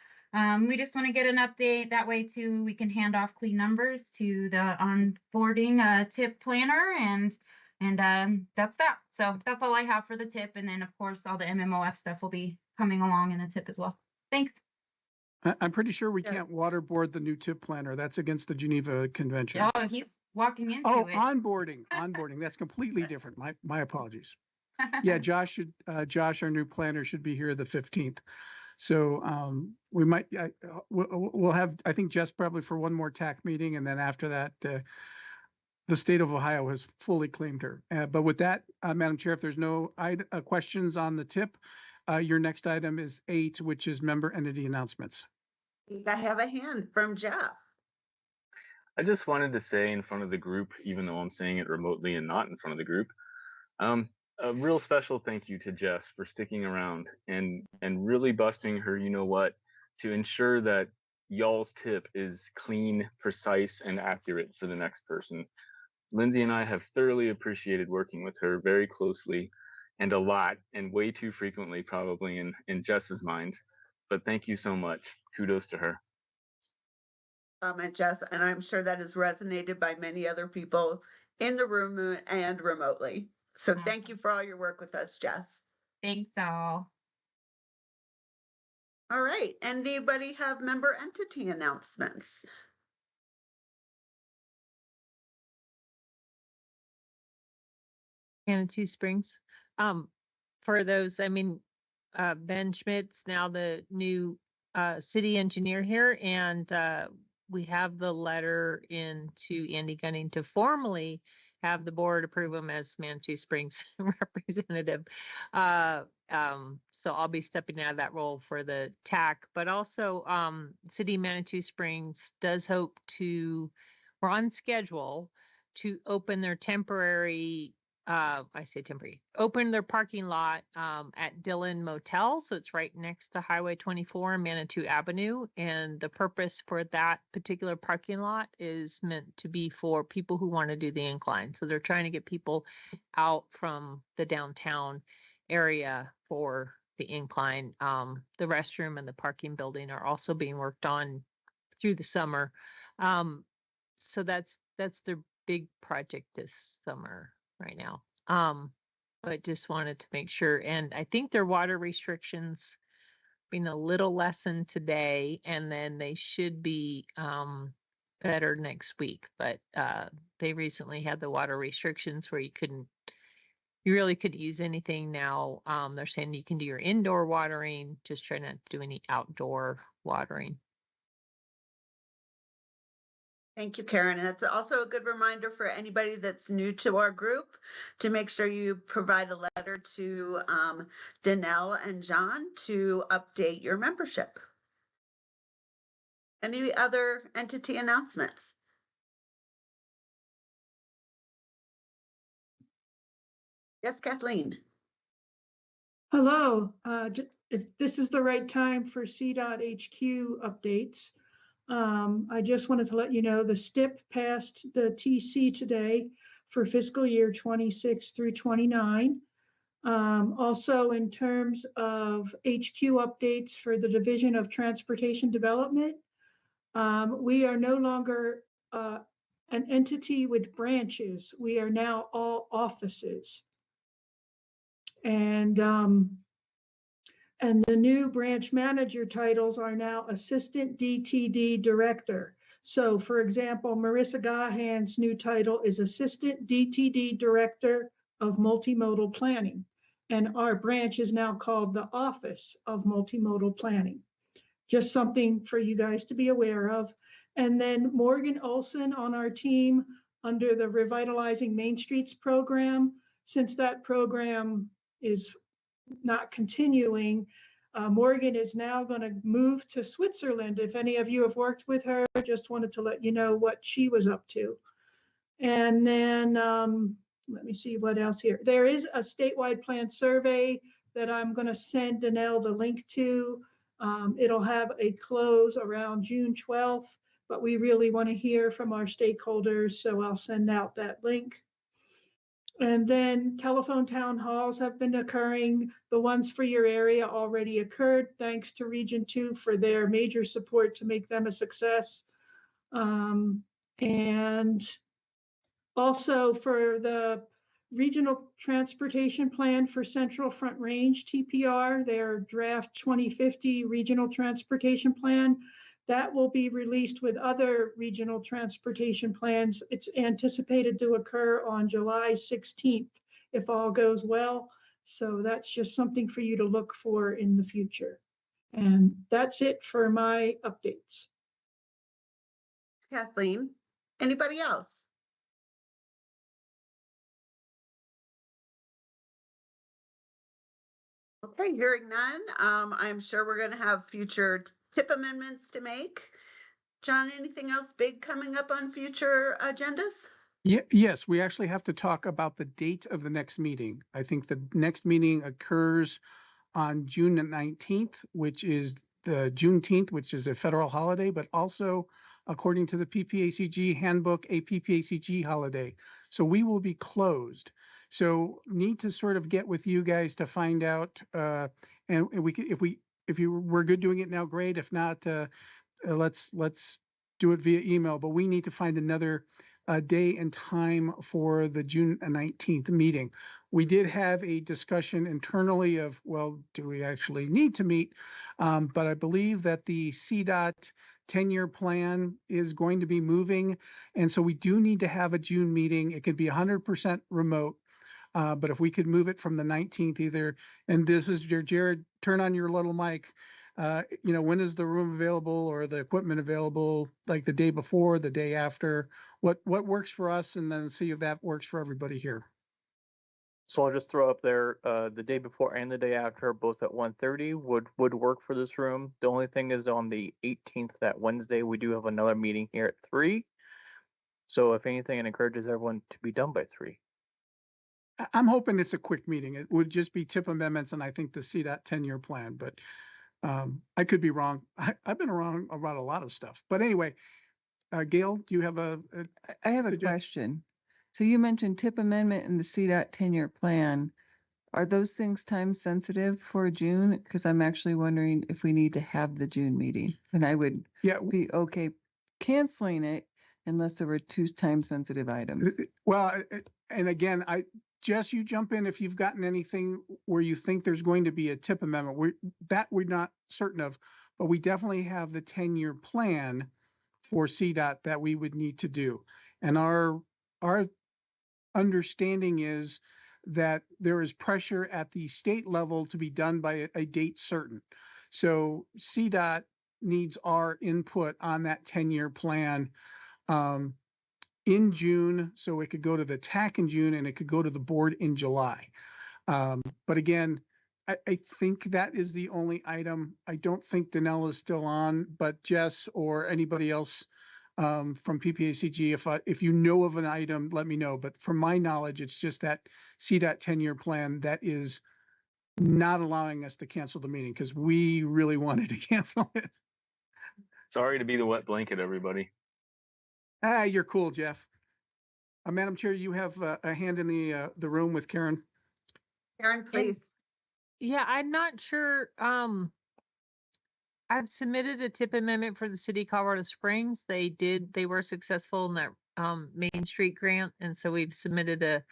Speaker 3: we just want to get an update that way too. We can hand off clean numbers to the onboarding tip planner and And that's that. So that's all I have for the tip. And then, of course, all the MMOF stuff will be coming along in the tip as well. Thanks.
Speaker 2: I'm pretty sure we can't waterboard the new tip planner. That's against the Geneva Convention.
Speaker 3: Oh, he's walking into
Speaker 2: Oh,
Speaker 3: it.
Speaker 2: onboarding. That's completely different. My apologies. Yeah, Josh, our new planner, should be here the 15th. So we might, we'll have, I think, Jess probably for one more TAC meeting. And then after that, the state of Ohio has fully claimed her. But with that, Madam Chair, if there's no questions on the tip, your next item is 8, which is member entity announcements.
Speaker 1: I have a hand from Jeff.
Speaker 11: I just wanted to say in front of the group, even though I'm saying it remotely and not in front of the group, a real special thank you to Jess for sticking around and really busting her, you know what, to ensure that y'all's tip is clean, precise, and accurate for the next person. Lindsay and I have thoroughly appreciated working with her very closely and a lot, and way too frequently probably in Jess's mind. But thank you so much. Kudos to her.
Speaker 1: Jess, and I'm sure that has resonated by many other people in the room and remotely. So thank you for all your work with us, Jess.
Speaker 3: Thanks all.
Speaker 1: All right. Anybody have member entity announcements?
Speaker 4: Manitou Springs. For those, I mean, Ben Schmidt's now the new city engineer here, and we have the letter in to Andy Gunning to formally have the board approve him as Manitou Springs representative. So I'll be stepping out of that role for the TAC, but also City of Manitou Springs does hope to, we're on schedule to open their temporary, I say temporary, open their parking lot at Dillon Motel. So it's right next to Highway 24 and Manitou Avenue. And the purpose for that particular parking lot is meant to be for people who want to do the incline. So they're trying to get people out from the downtown area for the incline. The restroom and the parking building are also being worked on through the summer. So that's their big project this summer right now. But just wanted to make sure. And I think their water restrictions being a little lessened today, and then they should be better next week. But they recently had the water restrictions where you really couldn't use anything now. They're saying you can do your indoor watering, just try not to do any outdoor watering.
Speaker 1: Thank you, Karen. And it's also a good reminder for anybody that's new to our group to make sure you provide a letter to Danelle and John to update your membership. Any other entity announcements? Yes, Kathleen.
Speaker 12: Hello, if this is the right time for C.HQ updates. I just wanted to let you know the STIP passed the TC today for fiscal year 26 through 29. Also, in terms of HQ updates for the Division of Transportation Development, we are no longer an entity with branches. We are now all offices. And the new branch manager titles are now Assistant DTD Director. So for example, Marissa Gahan's new title is Assistant DTD Director of Multimodal Planning. And our branch is now called the Office of Multimodal Planning. Just something for you guys to be aware of. And then Morgan Olson on our team under the Revitalizing Main Streets program. Since that program is not continuing, Morgan is now going to move to Switzerland. If any of you have worked with her, just wanted to let you know what she was up to. And then let me see what else here. There is a statewide plan survey that I'm going to send Danelle the link to. It'll have a close around June 12th, but we really want to hear from our stakeholders, so I'll send out that link. And then telephone town halls have been occurring. The ones for your area already occurred. Thanks to Region 2 for their major support to make them a success. And also for the Regional Transportation Plan for Central Front Range, TPR, their draft 2050 Regional Transportation Plan. That will be released with other regional transportation plans. It's anticipated to occur on July 16th, if all goes well. So that's just something for you to look for in the future. And that's it for my updates.
Speaker 1: Kathleen, anybody else? Okay, hearing none, I'm sure we're going to have future tip amendments to make. John, anything else big coming up on future agendas?
Speaker 2: Yes, we actually have to talk about the date of the next meeting. I think the next meeting occurs on June 19th, which is the Juneteenth, which is a federal holiday, but also, according to the PPACG handbook, a PPACG holiday. So we will be closed. So need to sort of get with you guys to find out, and we could, if you were good doing it now, great. If not, let's do it via email. But we need to find another day and time for the June 19th meeting. We did have a discussion internally of, well, do we actually need to meet? But I believe that the CDOT 10-year plan is going to be moving. And so we do need to have a June meeting. It could be 100% remote. But if we could move it from the 19th either, and this is Jared, turn on your little mic. When is the room available or the equipment available, like the day before, the day after? What works for us, and then see if that works for everybody here.
Speaker 8: So I'll just throw up there, the day before and the day after, both at 1:30 would work for this room. The only thing is on the 18th, that Wednesday, we do have another meeting here at 3. So if anything, it encourages everyone to be done by 3.
Speaker 2: I'm hoping it's a quick meeting. It would just be tip amendments, and I think the CDOT 10-year plan, but I could be wrong. I've been wrong about a lot of stuff. But anyway, Gail, do you have
Speaker 7: I have a question. So you mentioned tip amendment and the CDOT 10-year plan. Are those things time sensitive for June? Because I'm actually wondering if we need to have the June meeting. And I would be okay canceling it unless there were 2 time sensitive items.
Speaker 2: Well, and again, Jess, you jump in if you've gotten anything where you think there's going to be a tip amendment. We're not certain of, but we definitely have the 10-year plan for CDOT that we would need to do. And our understanding is that there is pressure at the state level to be done by a date certain. So CDOT needs our input on that 10-year plan in June, so it could go to the TAC in June and it could go to the board in July. But again, I think that is the only item. I don't think Danelle is still on, but Jess or anybody else from PPACG, if you know of an item, let me know. But from my knowledge, it's just that CDOT 10-year plan that is not allowing us to cancel the meeting because we really wanted to cancel it.
Speaker 11: Sorry to be the wet blanket, everybody.
Speaker 2: You're cool, Jeff. Madam Chair, you have a hand in the room with Karen.
Speaker 1: Karen, please.
Speaker 4: Yeah, I'm not sure. I've submitted a tip amendment for the city of Colorado Springs. They were successful in that Main Street grant. And so we've submitted a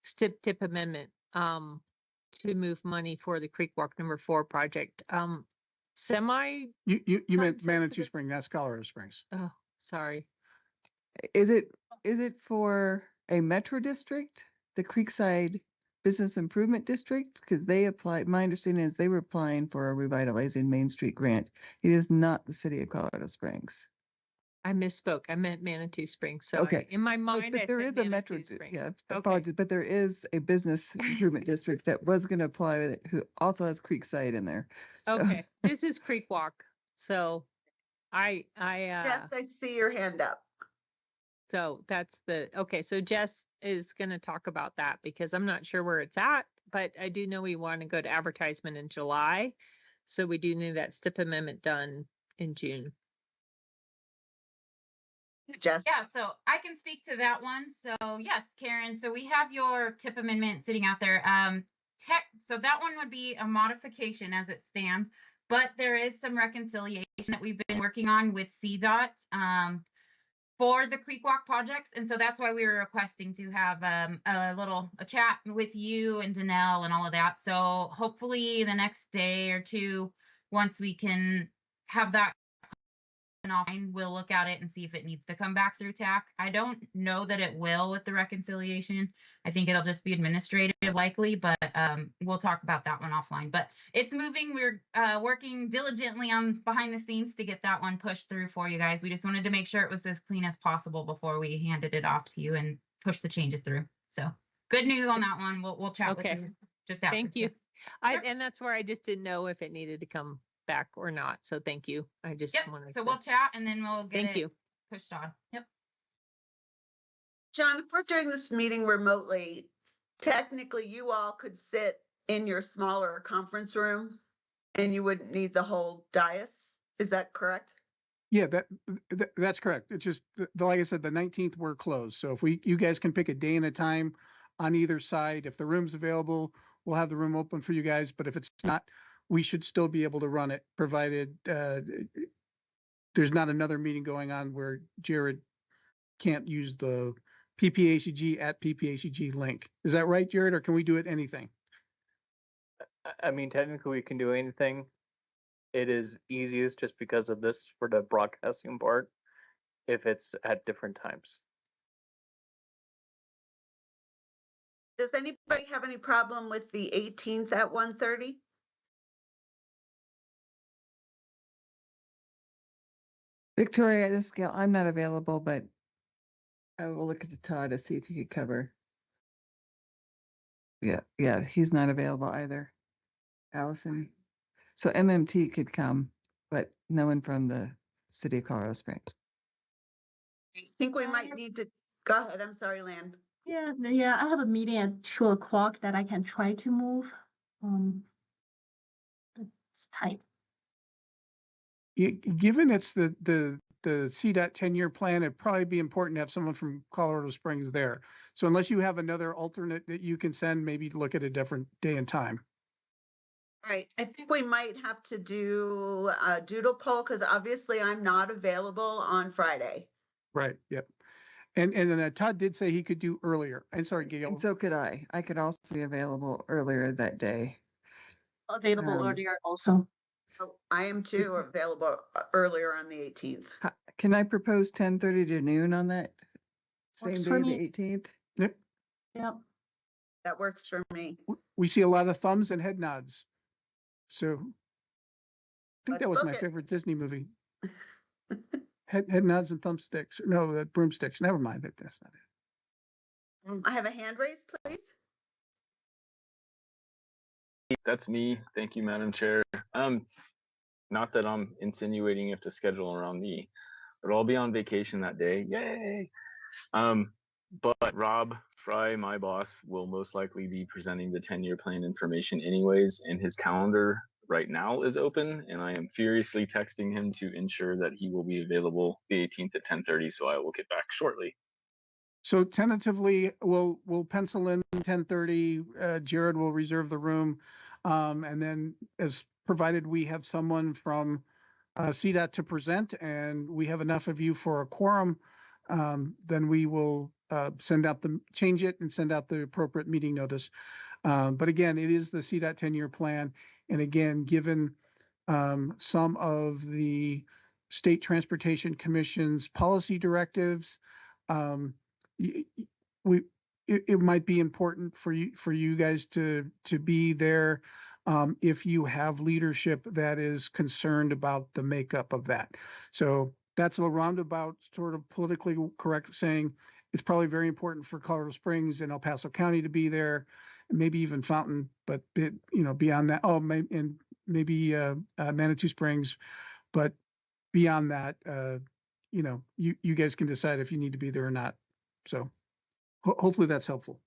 Speaker 4: tip amendment to move money for the Creek Walk number 4 project.
Speaker 2: You meant Manitou Spring, that's Colorado Springs.
Speaker 4: Oh, sorry.
Speaker 7: Is it for a metro district, the Creekside Business Improvement District? Because they applied, my understanding is they were applying for a revitalizing Main Street grant. It is not the city of Colorado Springs.
Speaker 4: I misspoke. I meant Manitou Springs. So
Speaker 7: Okay.
Speaker 4: in my mind,
Speaker 7: but there is a metro, apologies, but there is a business improvement district that was going to apply with it, who also has Creekside in there. So.
Speaker 4: Okay, this is Creek Walk. So
Speaker 1: Yes, I see your hand up.
Speaker 4: So that's okay. So Jess is going to talk about that because I'm not sure where it's at, but I do know we want to go to advertisement in July. So we do need that STIP amendment done in June.
Speaker 1: Jess.
Speaker 3: Yeah, so I can speak to that one. So yes, Karen, so we have your tip amendment sitting out there. So that one would be a modification as it stands, but there is some reconciliation that we've been working on with CDOT. for the Creek Walk projects. And so that's why we were requesting to have a chat with you and Danelle and all of that. So hopefully the next day or two, once we can have that offline, we'll look at it and see if it needs to come back through TAC. I don't know that it will with the reconciliation. I think it'll just be administrative likely, but we'll talk about that one offline. But it's moving. We're working diligently on behind the scenes to get that one pushed through for you guys. We just wanted to make sure it was as clean as possible before we handed it off to you and push the changes through. So good news on that one. We'll chat with you just after.
Speaker 4: Thank you. And that's where I just didn't know if it needed to come back or not. So thank you. I just wanted
Speaker 3: So
Speaker 4: to.
Speaker 3: we'll chat and then we'll get
Speaker 4: Thank you.
Speaker 3: pushed on. Yep.
Speaker 1: John, if we're doing this meeting remotely, technically you all could sit in your smaller conference room and you wouldn't need the whole dais. Is that correct?
Speaker 2: Yeah, that's correct. It's just, like I said, the 19th we're closed. So if you guys can pick a day and a time on either side, if the room's available, we'll have the room open for you guys. But if it's not, we should still be able to run it, provided there's not another meeting going on where Jared can't use the PPACG at PPACG link. Is that right, Jared, or can we do it anything?
Speaker 8: I mean, technically we can do anything. It is easiest just because of this for the broadcasting part, if it's at different times.
Speaker 1: Does anybody have any problem with the 18th at 1:30?
Speaker 7: Victoria, this scale, I'm not available, but I will look at the Todd to see if he could cover. Yeah, he's not available either. Allison. So MMT could come, but no one from the city of Colorado Springs.
Speaker 1: I think we might need to, go ahead, I'm sorry, Lan.
Speaker 15: Yeah, I have a meeting at 2 o'clock that I can try to move. It's tight.
Speaker 2: Given it's the CDOT 10-year plan, it'd probably be important to have someone from Colorado Springs there. So unless you have another alternate that you can send, maybe look at a different day and time.
Speaker 1: Right, I think we might have to do a doodle poll because obviously I'm not available on Friday.
Speaker 2: Right, yep. And then Todd did say he could do earlier. I'm sorry, Gail.
Speaker 7: And so could I. I could also be available earlier that day.
Speaker 15: Available earlier also.
Speaker 1: Oh, I am too available earlier on the 18th.
Speaker 7: Can I propose 10:30 to noon on that same
Speaker 15: Works
Speaker 7: day,
Speaker 15: for
Speaker 7: the
Speaker 15: me.
Speaker 7: 18th?
Speaker 2: Yep.
Speaker 15: Yep.
Speaker 1: That works for me.
Speaker 2: We see a lot of thumbs and head nods. So I think
Speaker 1: Let's
Speaker 2: that was
Speaker 1: book
Speaker 2: my
Speaker 1: it.
Speaker 2: favorite Disney movie. Head nods and thumbsticks. No, that broomsticks. Never mind. That's not it.
Speaker 1: I have a hand raised, please.
Speaker 11: That's me. Thank you, Madam Chair. Not that I'm insinuating you have to schedule around me, but I'll be on vacation that day. Yay! But Rob Fry, my boss, will most likely be presenting the 10-year plan information anyways, and his calendar right now is open, and I am furiously texting him to ensure that he will be available the 18th at 10:30, so I will get back shortly.
Speaker 2: So tentatively, we'll pencil in 10:30. Jared will reserve the room, and then as provided we have someone from CDOT to present, and we have enough of you for a quorum, then we will change it and send out the appropriate meeting notice. But again, it is the CDOT 10-year plan, and again, given some of the State Transportation Commission's policy directives, it might be important for you guys to be there if you have leadership that is concerned about the makeup of that. So that's a roundabout sort of politically correct saying it's probably very important for Colorado Springs and El Paso County to be there, maybe even Fountain, but beyond that, maybe Manitou Springs, but beyond that, you guys can decide if you need to be there or not. So hopefully that's helpful.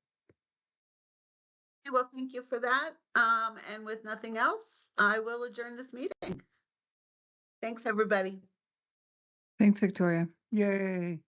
Speaker 1: Well, thank you for that. And with nothing else, I will adjourn this meeting. Thanks, everybody.
Speaker 7: Thanks, Victoria.
Speaker 2: Yay.